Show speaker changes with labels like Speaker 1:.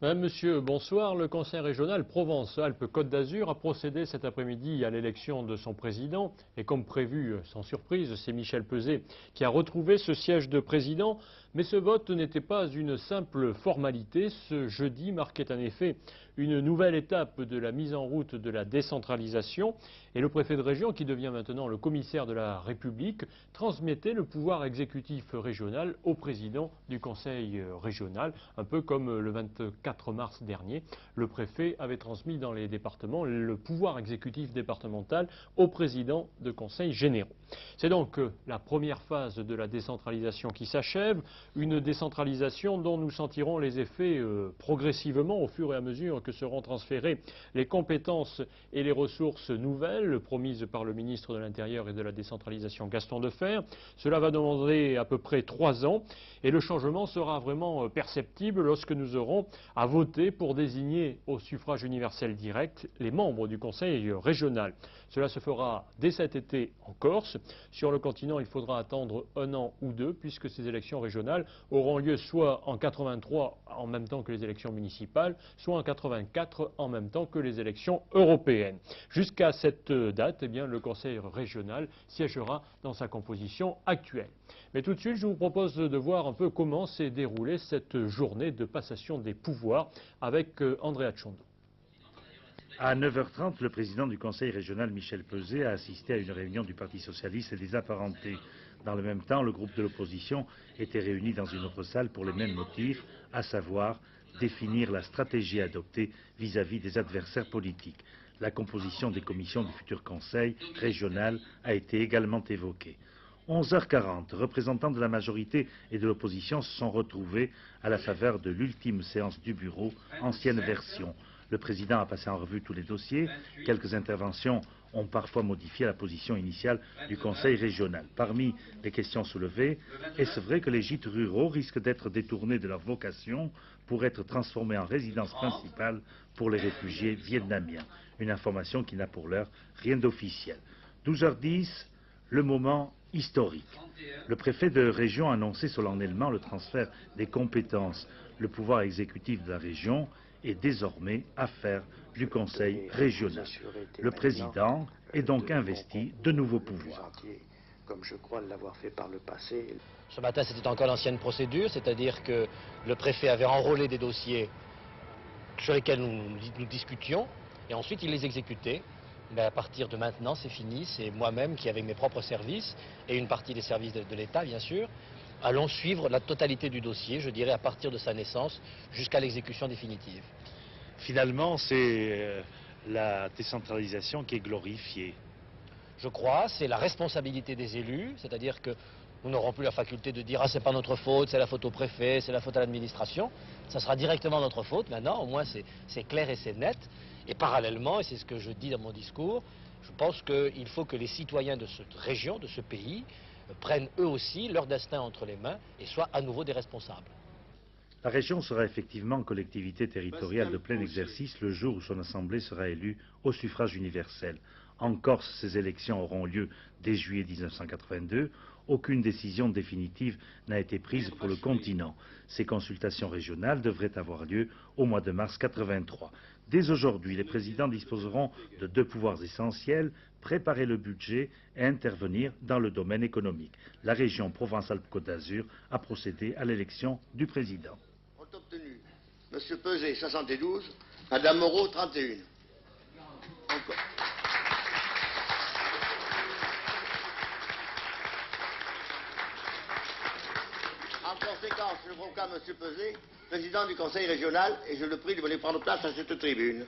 Speaker 1: Madame, Monsieur, bonsoir. Le Conseil régional Provence-Alpes-Côte d'Azur a procédé cet après-midi à l'élection de son président. Et comme prévu, sans surprise, c'est Michel Peuzet qui a retrouvé ce siège de président. Mais ce vote n'était pas une simple formalité. Ce jeudi marquait en effet une nouvelle étape de la mise en route de la décentralisation. Et le préfet de région, qui devient maintenant le commissaire de la République, transmettait le pouvoir exécutif régional au président du Conseil régional, un peu comme le 24 mars dernier, le préfet avait transmis dans les départements le pouvoir exécutif départemental au président de conseils généraux. C'est donc la première phase de la décentralisation qui s'achève, une décentralisation dont nous sentirons les effets progressivement au fur et à mesure que seront transférées les compétences et les ressources nouvelles promises par le ministre de l'Intérieur et de la décentralisation Gaston Defferre. Cela va demander à peu près 3 ans et le changement sera vraiment perceptible lorsque nous aurons à voter pour désigner au suffrage universel direct les membres du Conseil régional. Cela se fera dès cet été en Corse. Sur le continent, il faudra attendre 1 an ou 2 puisque ces élections régionales auront lieu soit en 83 en même temps que les élections municipales, soit en 84 en même temps que les élections européennes. Jusqu'à cette date, eh bien, le Conseil régional siégera dans sa composition actuelle. Mais tout de suite, je vous propose de voir un peu comment s'est déroulée cette journée de passation des pouvoirs avec Andrea Tchondo.
Speaker 2: À 9h30, le président du Conseil régional, Michel Peuzet, a assisté à une réunion du Parti socialiste et des apparentés. Dans le même temps, le groupe de l'opposition était réuni dans une autre salle pour les mêmes motifs, à savoir définir la stratégie adoptée vis-à-vis des adversaires politiques. La composition des commissions du futur Conseil régional a été également évoquée. 11h40, représentants de la majorité et de l'opposition se sont retrouvés à la faveur de l'ultime séance du bureau, ancienne version. Le président a passé en revue tous les dossiers. Quelques interventions ont parfois modifié la position initiale du Conseil régional. Parmi les questions soulevées, est-ce vrai que les gîtes ruraux risquent d'être détournés de leur vocation pour être transformés en résidence principale pour les réfugiés vietnamiens? Une information qui n'a pour l'heure rien d'officiel. 12h10, le moment historique. Le préfet de région a annoncé solennellement le transfert des compétences. Le pouvoir exécutif de la région est désormais affaire du Conseil régional. Le président est donc investi de nouveaux pouvoirs.
Speaker 3: Comme je crois l'avoir fait par le passé.
Speaker 4: Ce matin, c'était encore l'ancienne procédure, c'est-à-dire que le préfet avait enrôlé des dossiers sur lesquels nous discutions, et ensuite il les exécutait. Mais à partir de maintenant, c'est fini, c'est moi-même qui, avec mes propres services, et une partie des services de l'État, bien sûr, allons suivre la totalité du dossier, je dirais à partir de sa naissance jusqu'à l'exécution définitive.
Speaker 2: Finalement, c'est la décentralisation qui est glorifiée.
Speaker 4: Je crois, c'est la responsabilité des élus, c'est-à-dire que nous n'aurons plus la faculté de dire « Ah, c'est pas notre faute, c'est la faute au préfet, c'est la faute à l'administration ». Ça sera directement notre faute, maintenant, au moins c'est clair et c'est net. Et parallèlement, et c'est ce que je dis dans mon discours, je pense qu'il faut que les citoyens de cette région, de ce pays, prennent eux aussi leur destin entre les mains et soient à nouveau des responsables.
Speaker 2: La région sera effectivement collectivité territoriale de plein exercice le jour où son assemblée sera élue au suffrage universel. En Corse, ces élections auront lieu dès juillet 1982. Aucune décision définitive n'a été prise pour le continent. Ces consultations régionales devraient avoir lieu au mois de mars 1983. Dès aujourd'hui, les présidents disposeront de 2 pouvoirs essentiels, préparer le budget et intervenir dans le domaine économique. La région Provence-Alpes-Côte d'Azur a procédé à l'élection du président.
Speaker 3: Ont obtenu M. Peuzet 72, Mme Moreau 31. En conséquence, je proclame M. Peuzet président du Conseil régional et je le prie de venir prendre place à cette tribune.